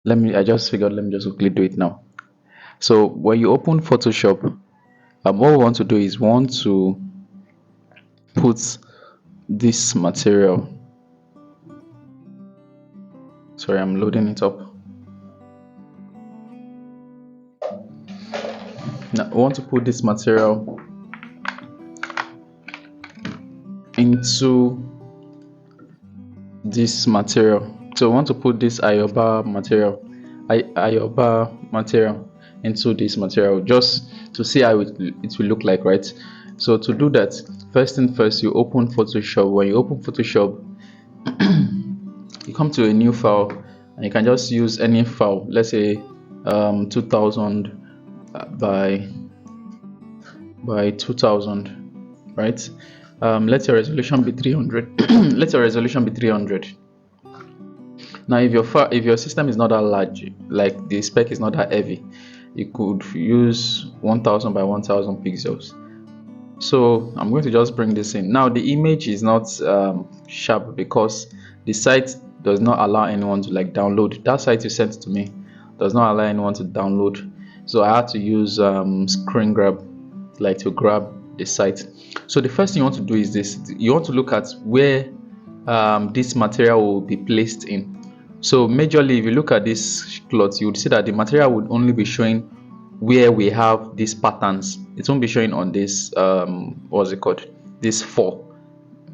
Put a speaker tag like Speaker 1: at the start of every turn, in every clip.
Speaker 1: I just figured, let me just quickly do it now. So when you open Photoshop, what we want to do is we want to put this material. Sorry, I'm loading it up. Now we want to put this material into this material. So we want to put this Ayoba material into this material just to see how it will look like, right? So to do that, first thing first, you open Photoshop. When you open Photoshop, you come to a new file and you can just use any file. Let's say 2000 by 2000, right? Let your resolution be 300. Let your resolution be 300. Now if your system is not that large, like the spec is not that heavy, you could use 1000 by 1000 pixels. So I'm going to just bring this in. Now the image is not sharp because the site does not allow anyone to like download. That site you sent to me does not allow anyone to download, so I had to use screen grab, like to grab the site. So the first thing you want to do is this: you want to look at where this material will be placed in. So majorly, if you look at this cloth, you would see that the material would only be showing where we have these patterns. It won't be showing on this what's it called, this 4,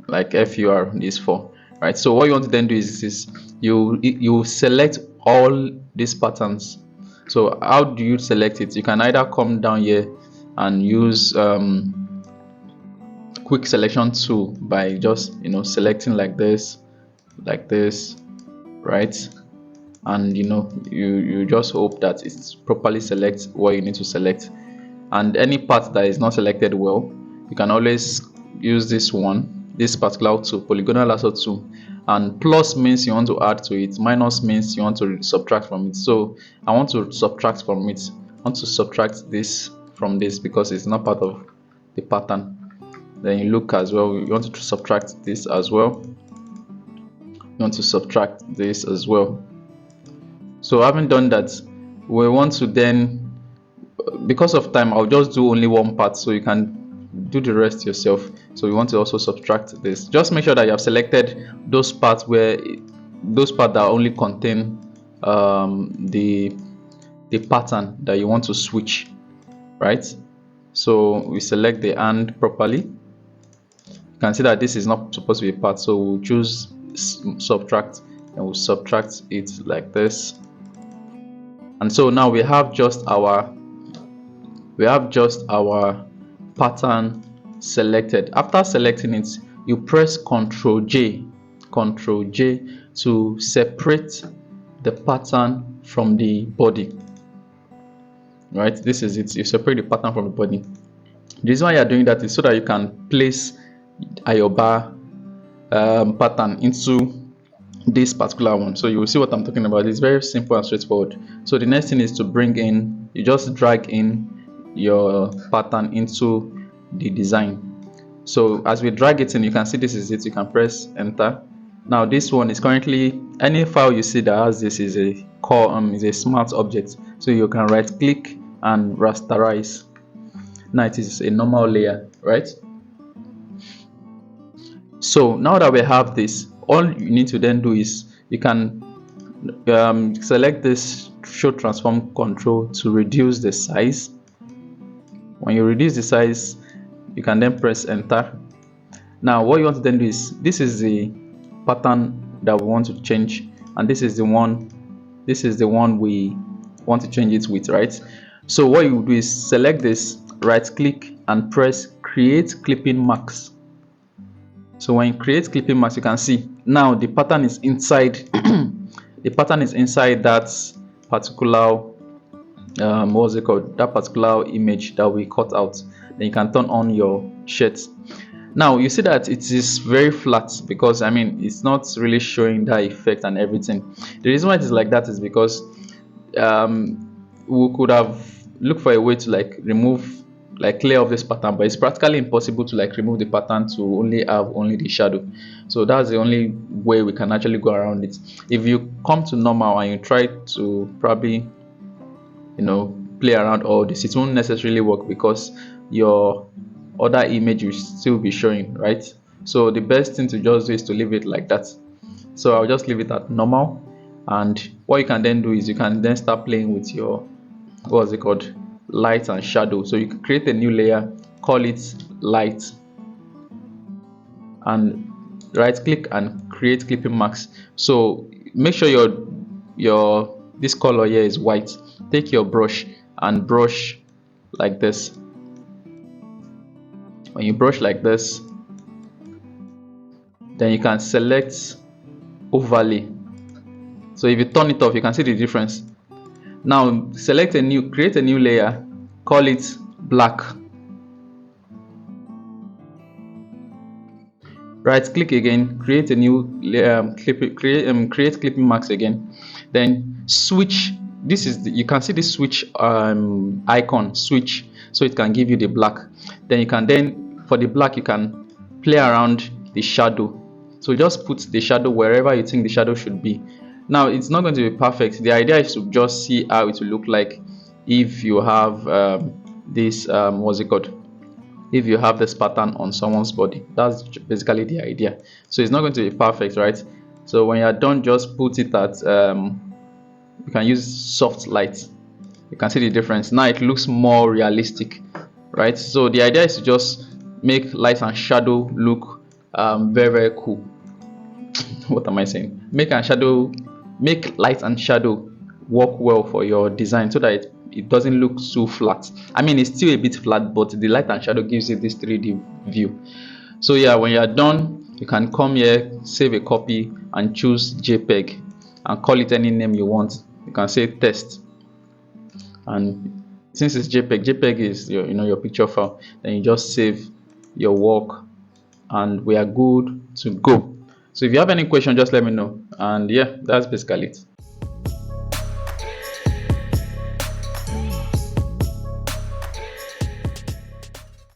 Speaker 1: like FUR, this 4, right? So what you want to then do is you select all these patterns. So how do you select it? You can either come down here and use quick selection tool by just selecting like this, right? And you just hope that it's properly select what you need to select. And any part that is not selected well, you can always use this particular tool, polygonal lasso tool. And plus means you want to add to it, minus means you want to subtract from it. So I want to subtract from it. I want to subtract this from this because it's not part of the pattern. Then you look as well, you want to subtract this as well, you want to subtract this as well. So having done that, we want to then, because of time, I'll just do only one part so you can do the rest yourself. So we want to also subtract this. Just make sure that you have selected those parts that only contain the pattern that you want to switch, right? So we select the and properly. You can see that this is not supposed to be a part, so we'll choose subtract and we'll subtract it like this. And so now we have just our pattern selected. After selecting it, you press Ctrl J to separate the pattern from the body, right? This is it. You separate the pattern from the body. The reason why you are doing that is so that you can place Ayoba pattern into this particular one. So you will see what I'm talking about. It's very simple and straightforward. So the next thing is to bring in, you just drag in your pattern into the design. So as we drag it in, you can see this is it. You can press enter. Now this one is currently, any file you see that has this is a is a smart object. So you can right click and rasterize. Now it is a normal layer, right? So now that we have this, all you need to then do is you can select this show transform control to reduce the size. When you reduce the size, you can then press enter. Now what you want to then do is, this is the pattern that we want to change, and this is the one we want to change it with, right? So what you do is select this, right click and press create clipping marks. So when you create clipping marks, you can see now the pattern is inside the pattern is inside that particular what's it called, that particular image that we cut out. Then you can turn on your shirt. Now you see that it is very flat because it's not really showing that effect and everything. The reason why it is like that is because we could have looked for a way to like remove like clear off this pattern, but it's practically impossible to like remove the pattern to only have only the shadow. So that's the only way we can actually go around it. If you come to normal and you try to probably, play around all this, it won't necessarily work because your other image will still be showing, right? So the best thing to just do is to leave it like that. So I'll just leave it at normal. And what you can then do is you can then start playing with your, what's it called, light and shadow. So you can create a new layer, call it light, and right click and create clipping mask. So make sure your this color here is white. Take your brush and brush like this. When you brush like this, then you can select overlay. So if you turn it off, you can see the difference. Now create a new layer, call it black. Right click again, create a new create clipping mask again. Then switch. You can see this switch icon, switch, so it can give you the black. Then you can for the black you can play around the shadow. So just put the shadow wherever you think the shadow should be. Now it's not going to be perfect. The idea is to just see how it will look like if you have this what's it called, if you have this pattern on someone's body. That's basically the idea. So it's not going to be perfect, right? So when you're done, just put it at you can use soft light. You can see the difference. Now it looks more realistic, right? So the idea is to just make light and shadow look very, very cool. What am I saying? Make light and shadow work well for your design so that it doesn't look so flat. I mean, it's still a bit flat, but the light and shadow gives it this 3D view. So yeah, when you're done, you can come here, save a copy, and choose JPEG and call it any name you want. You can say test, and since it's JPEG is your picture file. Then you just save your work, and we are good to go. So if you have any question, just let me know. And yeah, that's basically it.